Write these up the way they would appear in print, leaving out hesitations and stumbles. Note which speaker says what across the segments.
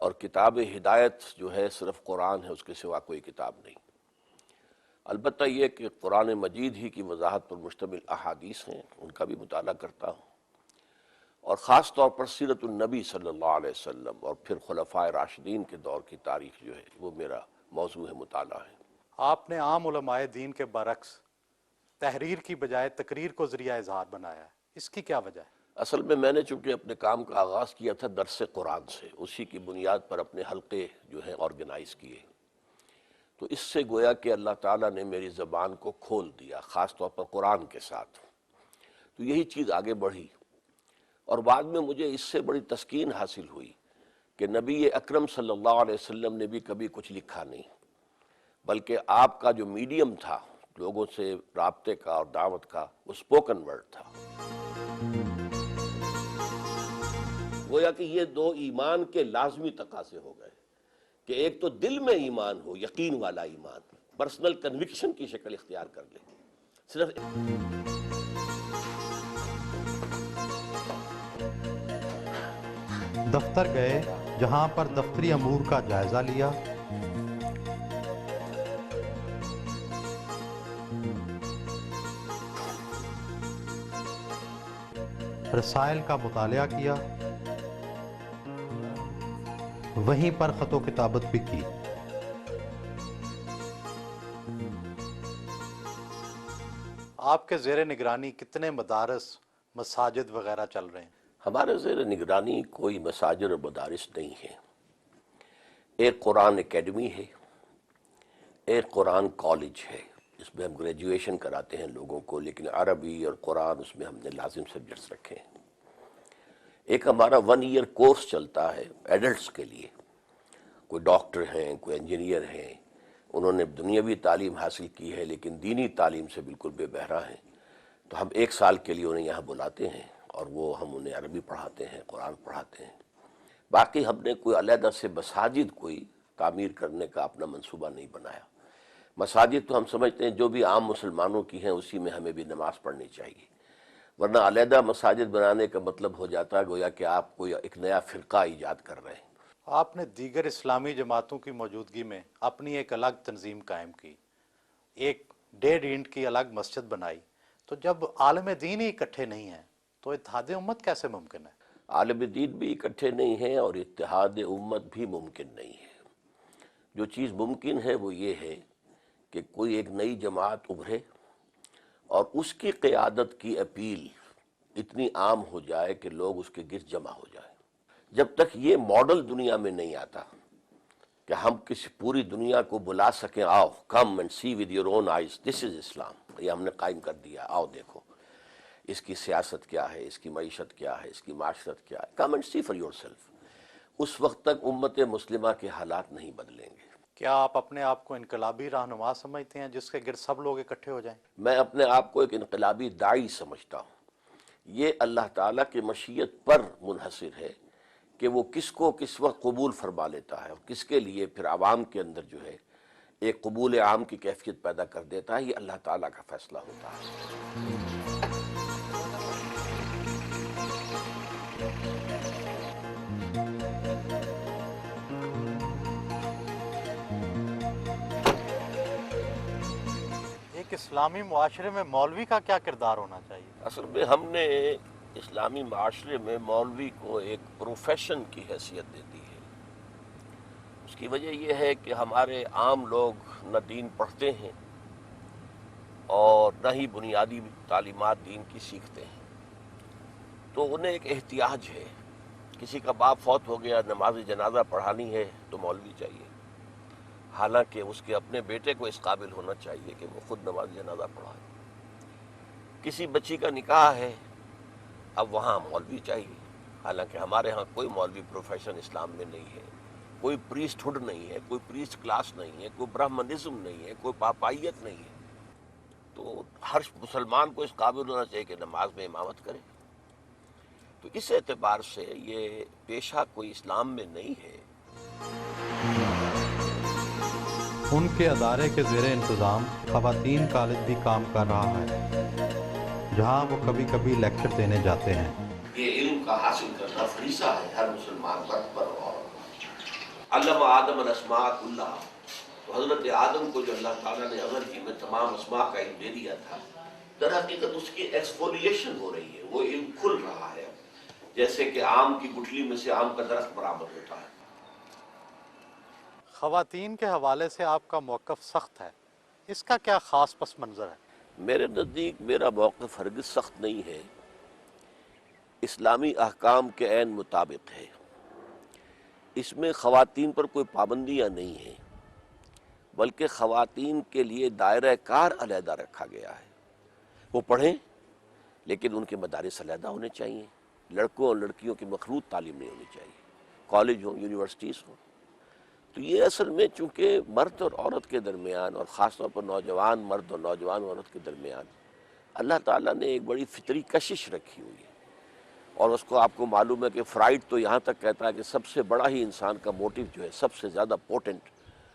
Speaker 1: اور کتاب ہدایت جو ہے صرف قرآن ہے، اس کے سوا کوئی کتاب نہیں۔ البتہ یہ کہ قرآن مجید ہی کی وضاحت پر مشتمل احادیث ہیں، ان کا بھی مطالعہ کرتا ہوں، اور خاص طور پر سیرت النبی صلی اللہ علیہ وسلم اور پھر خلفائے راشدین کے دور کی تاریخ جو ہے وہ میرا موضوع مطالعہ ہے۔
Speaker 2: آپ نے عام علماء دین کے برعکس تحریر کی بجائے تقریر کو ذریعہ اظہار بنایا ہے، اس کی کیا وجہ ہے؟
Speaker 1: اصل میں نے چونکہ اپنے کام کا آغاز کیا تھا درس قرآن سے، اسی کی بنیاد پر اپنے حلقے جو ہیں آرگنائز کیے، تو اس سے گویا کہ اللہ تعالیٰ نے میری زبان کو کھول دیا، خاص طور پر قرآن کے ساتھ، تو یہی چیز آگے بڑھی۔ اور بعد میں مجھے اس سے بڑی تسکین حاصل ہوئی کہ نبی اکرم صلی اللہ علیہ وسلم نے بھی کبھی کچھ لکھا نہیں، بلکہ آپ کا جو میڈیم تھا لوگوں سے رابطے کا اور دعوت کا، وہ اسپوکن ورڈ تھا۔ گویا کہ یہ دو ایمان کے لازمی تقاضے ہو گئے کہ ایک تو دل میں ایمان ہو، یقین والا ایمان، پرسنل کنوکشن کی شکل اختیار کر لے، صرف
Speaker 2: دفتر گئے جہاں پر دفتری امور کا جائزہ لیا، رسائل کا مطالعہ کیا، وہیں پر خط و کتابت بھی کی۔ آپ کے زیر نگرانی کتنے مدارس، مساجد وغیرہ چل رہے ہیں؟
Speaker 1: ہمارے زیر نگرانی کوئی مساجد اور مدارس نہیں ہے۔ ایک قرآن اکیڈمی ہے، ایک قرآن کالج ہے، اس میں ہم گریجویشن کراتے ہیں لوگوں کو، لیکن عربی اور قرآن اس میں ہم نے لازم سبجیکٹس رکھے ہیں۔ ایک ہمارا 1 ایئر کورس چلتا ہے ایڈلٹس کے لیے، کوئی ڈاکٹر ہیں، کوئی انجینئر ہیں، انہوں نے دنیاوی تعلیم حاصل کی ہے لیکن دینی تعلیم سے بالکل بے بہرا ہیں، تو ہم 1 سال کے لیے انہیں یہاں بلاتے ہیں اور وہ ہم انہیں عربی پڑھاتے ہیں، قرآن پڑھاتے ہیں۔ باقی ہم نے کوئی علیحدہ سے مساجد کوئی تعمیر کرنے کا اپنا منصوبہ نہیں بنایا۔ مساجد تو ہم سمجھتے ہیں جو بھی عام مسلمانوں کی ہیں اسی میں ہمیں بھی نماز پڑھنی چاہیے، ورنہ علیحدہ مساجد بنانے کا مطلب ہو جاتا ہے گویا کہ آپ کوئی ایک نیا فرقہ ایجاد کر رہے ہیں۔
Speaker 2: آپ نے دیگر اسلامی جماعتوں کی موجودگی میں اپنی ایک الگ تنظیم قائم کی، ایک 1.5 اینٹ کی الگ مسجد بنائی، تو جب عالم دین ہی اکٹھے نہیں ہیں تو اتحاد امت کیسے ممکن ہے؟
Speaker 1: عالم دین بھی اکٹھے نہیں ہیں اور اتحاد امت بھی ممکن نہیں ہے۔ جو چیز ممکن ہے وہ یہ ہے کہ کوئی ایک نئی جماعت ابھرے اور اس کی قیادت کی اپیل اتنی عام ہو جائے کہ لوگ اس کے گرد جمع ہو جائیں۔ جب تک یہ ماڈل دنیا میں نہیں آتا کہ ہم کسی پوری دنیا کو بلا سکیں، آؤ come and see with your own eyes, this is Islam, یہ ہم نے قائم کر دیا، آؤ دیکھو اس کی سیاست کیا ہے، اس کی معیشت کیا ہے، اس کی معاشرت کیا ہے، come and see for yourself, اس وقت تک امت مسلمہ کے حالات نہیں بدلیں گے۔
Speaker 2: کیا آپ اپنے آپ کو انقلابی رہنما سمجھتے ہیں جس کے گرد سب لوگ اکٹھے ہو جائیں؟
Speaker 1: میں اپنے آپ کو ایک انقلابی داعی سمجھتا ہوں۔ یہ اللہ تعالیٰ کی مشیت پر منحصر ہے کہ وہ کس کو کس وقت قبول فرما لیتا ہے اور کس کے لیے پھر عوام کے اندر جو ہے ایک قبول عام کی کیفیت پیدا کر دیتا ہے، یہ اللہ تعالیٰ کا فیصلہ ہوتا ہے۔
Speaker 2: ایک اسلامی معاشرے میں مولوی کا کیا کردار ہونا چاہیے؟
Speaker 1: اصل میں ہم نے اسلامی معاشرے میں مولوی کو ایک پروفیشن کی حیثیت دے دی ہے۔ اس کی وجہ یہ ہے کہ ہمارے عام لوگ نہ دین پڑھتے ہیں اور نہ ہی بنیادی تعلیمات دین کی سیکھتے ہیں، تو انہیں ایک احتیاج ہے۔ کسی کا باپ فوت ہو گیا، نماز جنازہ پڑھانی ہے تو مولوی چاہیے، حالانکہ اس کے اپنے بیٹے کو اس قابل ہونا چاہیے کہ وہ خود نماز جنازہ پڑھائے۔ کسی بچی کا نکاح ہے، اب وہاں مولوی چاہیے، حالانکہ ہمارے ہاں کوئی مولوی پروفیشن اسلام میں نہیں ہے، کوئی پریسٹ ہوڈ نہیں ہے، کوئی پریسٹ کلاس نہیں ہے، کوئی برہمنزم نہیں ہے، کوئی پاپائیت نہیں ہے۔ تو ہر مسلمان کو اس قابل ہونا چاہیے کہ نماز میں امامت کرے۔ تو اس اعتبار سے یہ پیشہ کوئی اسلام میں نہیں ہے۔
Speaker 2: ان کے ادارے کے زیر انتظام خواتین کالج بھی کام کر رہا ہے، جہاں وہ کبھی کبھی لیکچر دینے جاتے ہیں۔
Speaker 1: یہ علم کا حاصل کرنا فریضہ ہے ہر مسلمان مرد پر اور علم آدم الاسماء کلھا، تو حضرت آدم کو جو اللہ تعالیٰ نے عمل کی میں تمام اسماء کا علم دے دیا تھا، در حقیقت اس کی ایکسفولیشن ہو رہی ہے، وہ علم کھل رہا ہے، جیسے کہ آم کی گٹھلی میں سے آم کا درخت برآمد ہوتا ہے۔
Speaker 2: خواتین کے حوالے سے آپ کا موقف سخت ہے، اس کا کیا خاص پس منظر ہے؟
Speaker 1: میرے نزدیک میرا موقف ہرگز سخت نہیں ہے، اسلامی احکام کے عین مطابق ہے۔ اس میں خواتین پر کوئی پابندیاں نہیں ہیں، بلکہ خواتین کے لیے دائرہ کار علیحدہ رکھا گیا ہے۔ وہ پڑھیں لیکن ان کے مدارس علیحدہ ہونے چاہیے، لڑکوں اور لڑکیوں کی مخلوط تعلیم نہیں ہونی چاہیے، کالج ہوں، یونیورسٹیز ہوں۔ تو یہ اصل میں چونکہ مرد اور عورت کے درمیان، اور خاص طور پر نوجوان مرد اور نوجوان عورت کے درمیان، اللہ تعالیٰ نے ایک بڑی فطری کشش رکھی ہوئی ہے، اور اس کو آپ کو معلوم ہے کہ فرائڈ تو یہاں تک کہتا ہے کہ سب سے بڑا ہی انسان کا موٹیو جو ہے، سب سے زیادہ پوٹنٹ،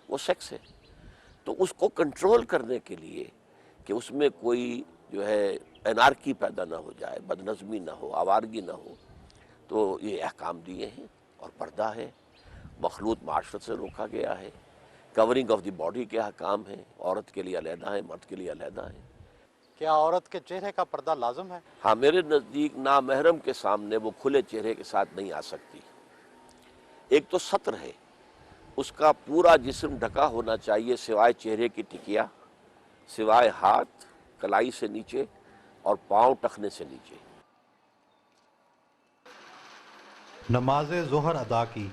Speaker 1: وہ سیکس ہے۔ تو اس کو کنٹرول کرنے کے لیے کہ اس میں کوئی جو ہے انارکی پیدا نہ ہو جائے، بدنظمی نہ ہو، آوارگی نہ ہو، تو یہ احکام دیے ہیں، اور پردہ ہے، مخلوط معاشرت سے روکا گیا ہے، کورنگ آف دی باڈی کے احکام ہیں، عورت کے لیے علیحدہ ہیں، مرد کے لیے علیحدہ ہیں۔
Speaker 2: کیا عورت کے چہرے کا پردہ لازم ہے؟
Speaker 1: ہاں، میرے نزدیک نامحرم کے سامنے وہ کھلے چہرے کے ساتھ نہیں آ سکتی۔ ایک تو ستر ہے، اس کا پورا جسم ڈھکا ہونا چاہیے سوائے چہرے کی ٹکیا، سوائے ہاتھ کلائی سے نیچے اور پاؤں ٹخنے سے نیچے۔
Speaker 2: نماز ظہر ادا کی۔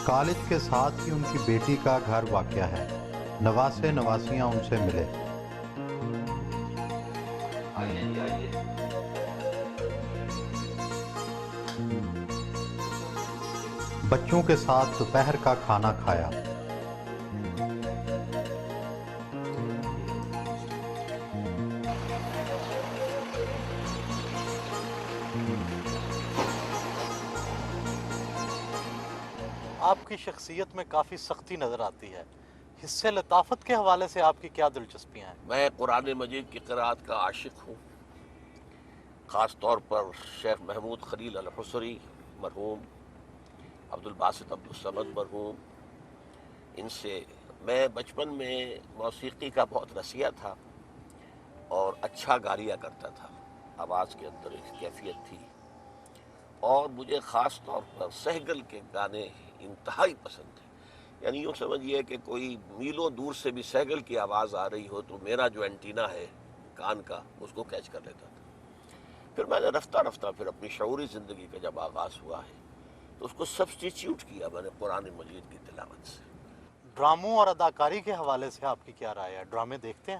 Speaker 2: کالج کے ساتھ ہی ان کی بیٹی کا گھر واقع ہے، نواسے نواسیاں ان سے ملے۔ بچوں کے ساتھ دوپہر کا کھانا کھایا۔ آپ کی شخصیت میں کافی سختی نظر آتی ہے، حصے لطافت کے حوالے سے آپ کی کیا دلچسپیاں ہیں؟
Speaker 1: میں قرآن مجید کی قرآت کا عاشق ہوں، خاص طور پر شیخ محمود خلیل الحصری مرحوم، عبد الباسط عبد الصمد مرحوم، ان سے میں بچپن میں موسیقی کا بہت رسیہ تھا اور اچھا گا لیا کرتا تھا، آواز کے اندر ایک کیفیت تھی، اور مجھے خاص طور پر سہگل کے گانے انتہائی پسند تھے۔ یعنی یوں سمجھیے کہ کوئی میلوں دور سے بھی سہگل کی آواز آ رہی ہو تو میرا جو اینٹینا ہے کان کا اس کو کیچ کر لیتا تھا۔ پھر میں نے رفتہ رفتہ پھر اپنی شعوری زندگی کا جب آغاز ہوا ہے تو اس کو سبسٹیچیوٹ کیا میں نے قرآن مجید کی تلاوت سے۔
Speaker 2: ڈراموں اور اداکاری کے حوالے سے آپ کی کیا رائے ہے؟ ڈرامے دیکھتے ہیں؟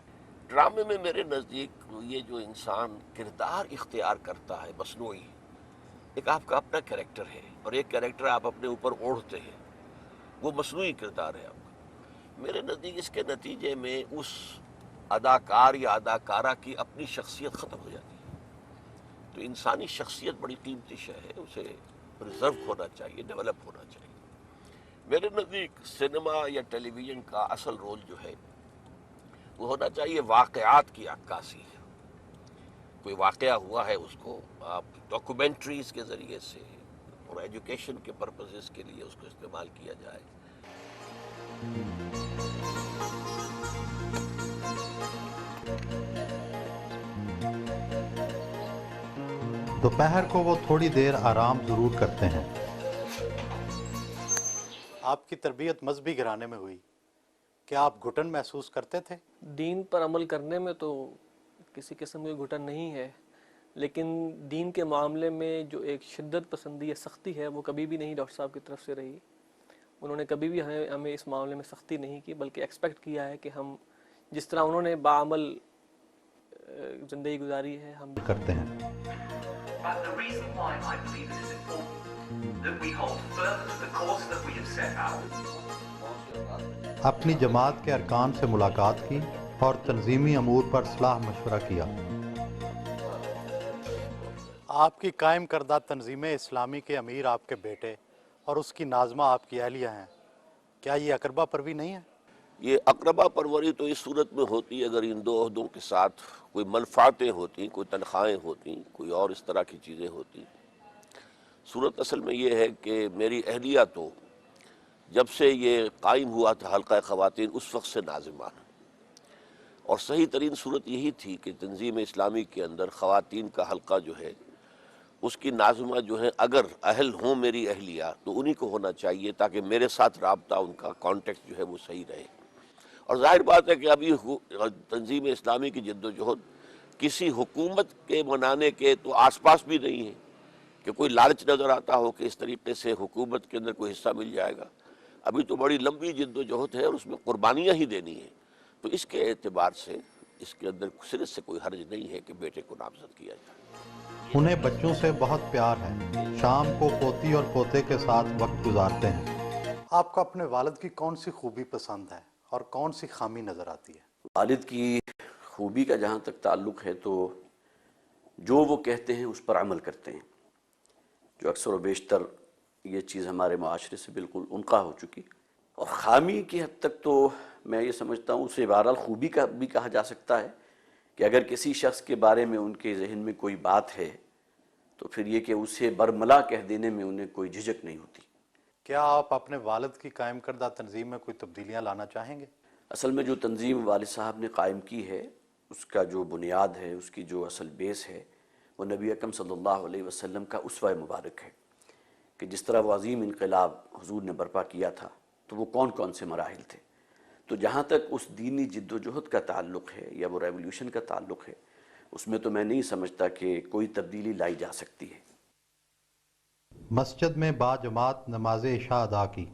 Speaker 1: ڈرامے میں میرے نزدیک یہ جو انسان کردار اختیار کرتا ہے مصنوعی، ایک آپ کا اپنا کریکٹر ہے اور ایک کریکٹر آپ اپنے اوپر اوڑھتے ہیں، وہ مصنوعی کردار ہے آپ کا۔ میرے نزدیک اس کے نتیجے میں اس اداکار یا اداکارہ کی اپنی شخصیت ختم ہو جاتی ہے۔ تو انسانی شخصیت بڑی قیمتی شے ہے، اسے پرزرو ہونا چاہیے، ڈیولپ ہونا چاہیے۔ میرے نزدیک سینما یا ٹیلی ویژن کا اصل رول جو ہے وہ ہونا چاہیے واقعات کی عکاسی۔ کوئی واقعہ ہوا ہے اس کو آپ ڈاکومنٹریز کے ذریعے سے اور ایجوکیشن کے پرپزز کے لیے اس کو استعمال کیا جائے۔
Speaker 2: دوپہر کو وہ تھوڑی دیر آرام ضرور کرتے ہیں۔ آپ کی تربیت مذہبی گھرانے میں ہوئی، کیا آپ گھٹن محسوس کرتے تھے؟
Speaker 3: دین پر عمل کرنے میں تو کسی قسم کی گھٹن نہیں ہے، لیکن دین کے معاملے میں جو ایک شدت پسندی یا سختی ہے وہ کبھی بھی نہیں ڈاکٹر صاحب کی طرف سے رہی۔ انہوں نے کبھی بھی ہمیں اس معاملے میں سختی نہیں کی، بلکہ ایکسپیکٹ کیا ہے کہ ہم جس طرح انہوں نے باعمل زندگی گزاری ہے ہم
Speaker 2: کرتے ہیں۔
Speaker 4: But the reason why I believe it is important that we hold firm to the course that we have set out.
Speaker 2: اپنی جماعت کے ارکان سے ملاقات کی اور تنظیمی امور پر صلاح مشورہ کیا۔ آپ کی قائم کردہ تنظیم اسلامی کے امیر آپ کے بیٹے اور اس کی ناظمہ آپ کی اہلیہ ہیں، کیا یہ اقربا پروی نہیں ہے؟
Speaker 1: یہ اقربا پروری تو اس صورت میں ہوتی اگر ان دو عہدوں کے ساتھ کوئی منفعتیں ہوتی، کوئی تنخواہیں ہوتی، کوئی اور اس طرح کی چیزیں ہوتی۔ صورت اصل میں یہ ہے کہ میری اہلیہ تو جب سے یہ قائم ہوا تھا حلقہ خواتین اس وقت سے ناظمان، اور صحیح ترین صورت یہی تھی کہ تنظیم اسلامی کے اندر خواتین کا حلقہ جو ہے اس کی ناظمہ جو ہے اگر اہل ہوں میری اہلیہ تو انہی کو ہونا چاہیے، تاکہ میرے ساتھ رابطہ ان کا کانٹیکٹ جو ہے وہ صحیح رہے۔ اور ظاہر بات ہے کہ ابھی تنظیم اسلامی کی جد و جہد کسی حکومت کے منانے کے تو آس پاس بھی نہیں ہے کہ کوئی لالچ نظر آتا ہو کہ اس طریقے سے حکومت کے اندر کوئی حصہ مل جائے گا۔ ابھی تو بڑی لمبی جد و جہد ہے اور اس میں قربانیاں ہی دینی ہیں، تو اس کے اعتبار سے اس کے اندر صرف سے کوئی حرج نہیں ہے کہ بیٹے کو نامزد کیا جائے۔
Speaker 2: انہیں بچوں سے بہت پیار ہے، شام کو پوتی اور پوتے کے ساتھ وقت گزارتے ہیں۔ آپ کو اپنے والد کی کون سی خوبی پسند ہے اور کون سی خامی نظر آتی ہے؟
Speaker 5: والد کی خوبی کا جہاں تک تعلق ہے تو جو وہ کہتے ہیں اس پر عمل کرتے ہیں، جو اکثر و بیشتر یہ چیز ہمارے معاشرے سے بالکل انقا ہو چکی۔ اور خامی کی حد تک تو میں یہ سمجھتا ہوں اسے بہرحال خوبی کا بھی کہا جا سکتا ہے کہ اگر کسی شخص کے بارے میں ان کے ذہن میں کوئی بات ہے تو پھر یہ کہ اسے برملا کہہ دینے میں انہیں کوئی جھجک نہیں ہوتی۔
Speaker 2: کیا آپ اپنے والد کی قائم کردہ تنظیم میں کوئی تبدیلیاں لانا چاہیں گے؟
Speaker 5: اصل میں جو تنظیم والد صاحب نے قائم کی ہے اس کا جو بنیاد ہے، اس کی جو اصل بیس ہے، وہ نبی اکرم صلی اللہ علیہ وسلم کا اسوہ مبارک ہے کہ جس طرح وہ عظیم انقلاب حضور نے برپا کیا تھا تو وہ کون کون سے مراحل تھے۔ تو جہاں تک اس دینی جد و جہد کا تعلق ہے یا وہ ریولیوشن کا تعلق ہے، اس میں تو میں نہیں سمجھتا کہ کوئی تبدیلی لائی جا سکتی ہے۔
Speaker 2: مسجد میں با جماعت نماز عشاء ادا کی۔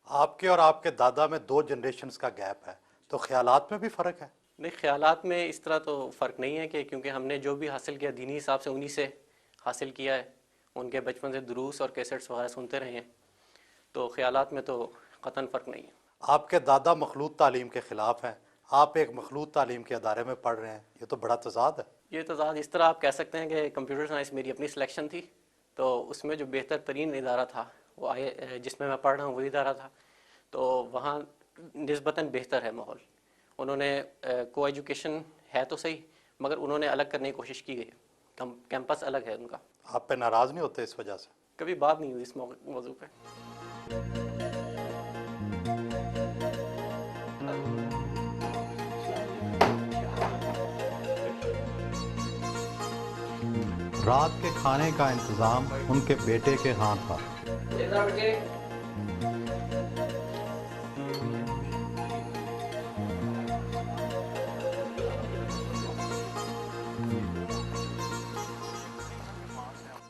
Speaker 2: آپ کے اور آپ کے دادا میں 2 جنریشنز کا گیپ ہے، تو خیالات میں بھی فرق ہے؟
Speaker 3: نہیں، خیالات میں اس طرح تو فرق نہیں ہے کہ کیونکہ ہم نے جو بھی حاصل کیا دینی حساب سے انہی سے حاصل کیا ہے، ان کے بچپن سے دروس اور کیسٹس وغیرہ سنتے رہے ہیں، تو خیالات میں تو قطعاً فرق نہیں ہے۔
Speaker 2: آپ کے دادا مخلوط تعلیم کے خلاف ہیں، آپ ایک مخلوط تعلیم کے ادارے میں پڑھ رہے ہیں، یہ تو بڑا تضاد ہے۔
Speaker 3: یہ تضاد اس طرح آپ کہہ سکتے ہیں کہ کمپیوٹر سائنس میری اپنی سلیکشن تھی، تو اس میں جو بہتر ترین ادارہ تھا وہ جس میں پڑھ رہا ہوں وہی ادارہ تھا، تو وہاں نسبتاً بہتر ہے ماحول۔ انہوں نے کو ایجوکیشن ہے تو صحیح، مگر انہوں نے الگ کرنے کی کوشش کی گئی ہے، کیمپس الگ ہے ان کا۔
Speaker 2: آپ پہ ناراض نہیں ہوتے اس وجہ سے؟
Speaker 3: کبھی بات نہیں ہوئی اس موضوع پہ۔
Speaker 2: رات کے کھانے کا انتظام ان کے بیٹے کے ہاں تھا۔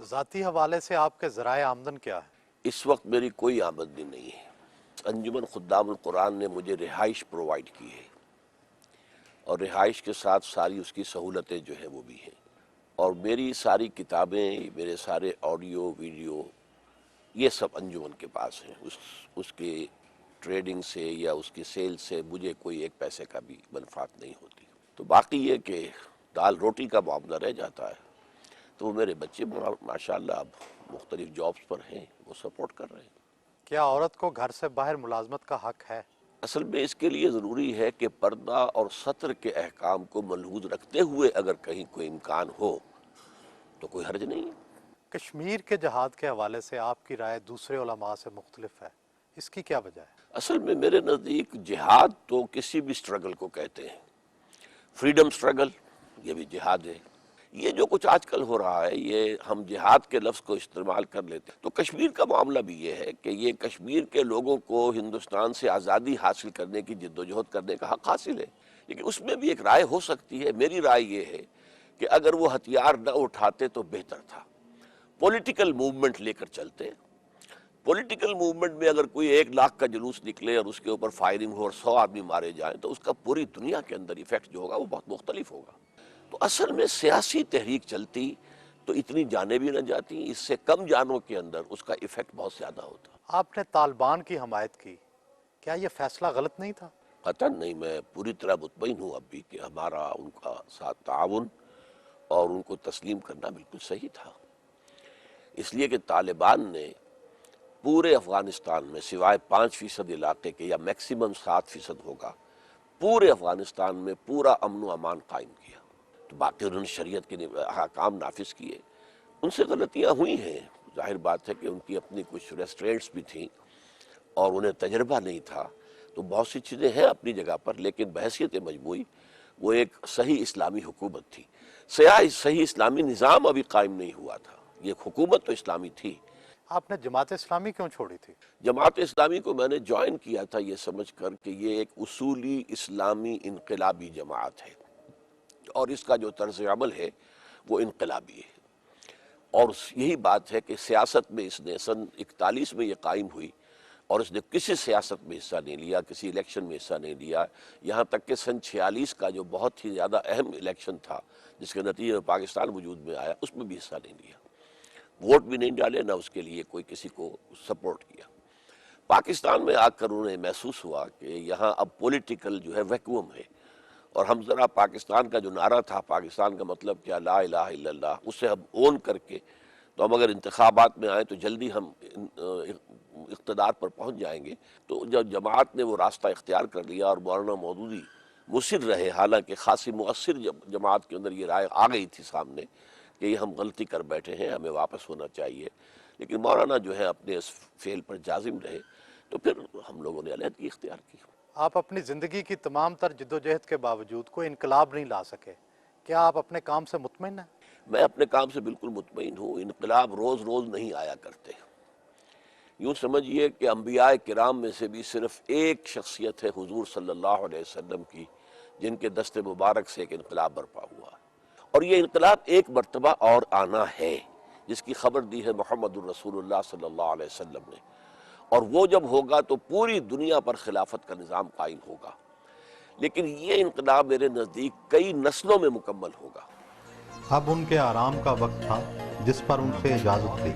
Speaker 2: ذاتی حوالے سے آپ کے ذرائع آمدن کیا ہے؟
Speaker 1: اس وقت میری کوئی آمدنی نہیں ہے۔ انجمن خدام القرآن نے مجھے رہائش پرووائڈ کی ہے، اور رہائش کے ساتھ ساری اس کی سہولتیں جو ہیں وہ بھی ہیں، اور میری ساری کتابیں، میرے سارے آڈیو ویڈیو یہ سب انجمن کے پاس ہیں۔ اس کے ٹریڈنگ سے یا اس کی سیل سے مجھے کوئی ایک پیسے کا بھی منفعت نہیں ہوتی۔ تو باقی یہ کہ دال روٹی کا معاملہ رہ جاتا ہے، تو وہ میرے بچے ماشاءاللہ اب مختلف جابز پر ہیں، وہ سپورٹ کر رہے ہیں۔
Speaker 2: کیا عورت کو گھر سے باہر ملازمت کا حق ہے؟
Speaker 1: اصل میں اس کے لیے ضروری ہے کہ پردہ اور ستر کے احکام کو ملحوظ رکھتے ہوئے اگر کہیں کوئی امکان ہو تو کوئی حرج نہیں ہے۔
Speaker 2: کشمیر کے جہاد کے حوالے سے آپ کی رائے دوسرے علماء سے مختلف ہے، اس کی کیا وجہ ہے؟
Speaker 1: اصل میں میرے نزدیک جہاد تو کسی بھی سٹرگل کو کہتے ہیں، فریڈم سٹرگل یہ بھی جہاد ہے۔ یہ جو کچھ آج کل ہو رہا ہے یہ ہم جہاد کے لفظ کو استعمال کر لیتے ہیں، تو کشمیر کا معاملہ بھی یہ ہے کہ یہ کشمیر کے لوگوں کو ہندوستان سے آزادی حاصل کرنے کی جد و جہد کرنے کا حق حاصل ہے، لیکن اس میں بھی ایک رائے ہو سکتی ہے۔ میری رائے یہ ہے کہ اگر وہ ہتھیار نہ اٹھاتے تو بہتر تھا، پولیٹیکل موومنٹ لے کر چلتے۔ پولیٹیکل موومنٹ میں اگر کوئی 1 لاکھ کا جلوس نکلے اور اس کے اوپر فائرنگ ہو اور 100 آدمی مارے جائیں تو اس کا پوری دنیا کے اندر ایفیکٹ جو ہوگا وہ بہت مختلف ہوگا۔ تو اصل میں سیاسی تحریک چلتی تو اتنی جانیں بھی نہ جاتی، اس سے کم جانوں کے اندر اس کا ایفیکٹ بہت زیادہ ہوتا۔
Speaker 2: آپ نے طالبان کی حمایت کی، کیا یہ فیصلہ غلط نہیں تھا؟
Speaker 1: قطعاً نہیں، میں پوری طرح مطمئن ہوں اب بھی کہ ہمارا ان کا ساتھ تعاون اور ان کو تسلیم کرنا بالکل صحیح تھا، اس لیے کہ طالبان نے پورے افغانستان میں سوائے 5% علاقے کے، یا میکسیمم 7% ہوگا، پورے افغانستان میں پورا امن و امان قائم کیا۔ تو باقی انہوں نے شریعت کے احکام نافذ کیے، ان سے غلطیاں ہوئی ہیں، ظاہر بات ہے کہ ان کی اپنی کچھ ریسٹرینٹس بھی تھیں اور انہیں تجربہ نہیں تھا، تو بہت سی چیزیں ہیں اپنی جگہ پر، لیکن بحیثیت مجموعی وہ ایک صحیح اسلامی حکومت تھی۔ صحیح اسلامی نظام ابھی قائم نہیں ہوا تھا، یہ حکومت تو اسلامی تھی۔
Speaker 2: آپ نے جماعت اسلامی کیوں چھوڑی تھی؟
Speaker 1: جماعت اسلامی کو میں نے جوائن کیا تھا یہ سمجھ کر کہ یہ ایک اصولی اسلامی انقلابی جماعت ہے، اور اس کا جو طرز عمل ہے وہ انقلابی ہے، اور یہی بات ہے کہ سیاست میں اس نے سن 41 میں یہ قائم ہوئی، اور اس نے کسی سیاست میں حصہ نہیں لیا، کسی الیکشن میں حصہ نہیں لیا، یہاں تک کہ سن 46 کا جو بہت ہی زیادہ اہم الیکشن تھا جس کے نتیجے میں پاکستان وجود میں آیا، اس میں بھی حصہ نہیں لیا، ووٹ بھی نہیں ڈالے، نہ اس کے لیے کوئی کسی کو سپورٹ کیا۔ پاکستان میں آ کر انہیں محسوس ہوا کہ یہاں اب پولیٹیکل جو ہے ویکوم ہے، اور ہم ذرا پاکستان کا جو نعرہ تھا، پاکستان کا مطلب کیا، لا الہ الا اللہ، اسے ہم اون کر کے تو ہم اگر انتخابات میں آئیں تو جلدی ہم اقتدار پر پہنچ جائیں گے۔ تو جب جماعت نے وہ راستہ اختیار کر لیا اور مولانا مودودی مصر رہے، حالانکہ خاصی مؤثر جماعت کے اندر یہ رائے آ گئی تھی سامنے کہ یہ ہم غلطی کر بیٹھے ہیں، ہمیں واپس ہونا چاہیے، لیکن مولانا جو ہے اپنے اس فعل پر جازم رہے، تو پھر ہم لوگوں نے علیحدگی اختیار کی۔
Speaker 2: آپ اپنی زندگی کی تمام تر جدوجہد کے باوجود کوئی انقلاب نہیں لا سکے، کیا آپ اپنے کام سے مطمئن ہیں؟
Speaker 1: میں اپنے کام سے بالکل مطمئن ہوں۔ انقلاب روز روز نہیں آیا کرتے، یوں سمجھیے کہ انبیاء کرام میں سے بھی صرف ایک شخصیت ہے حضور صلی اللہ علیہ وسلم کی جن کے دست مبارک سے ایک انقلاب برپا ہوا، اور یہ انقلاب ایک مرتبہ اور آنا ہے جس کی خبر دی ہے محمد الرسول اللہ صلی اللہ علیہ وسلم نے، اور وہ جب ہوگا تو پوری دنیا پر خلافت کا نظام قائم ہوگا، لیکن یہ انقلاب میرے نزدیک کئی نسلوں میں مکمل ہوگا۔
Speaker 2: اب ان کے آرام کا وقت تھا جس پر ان سے اجازت تھی۔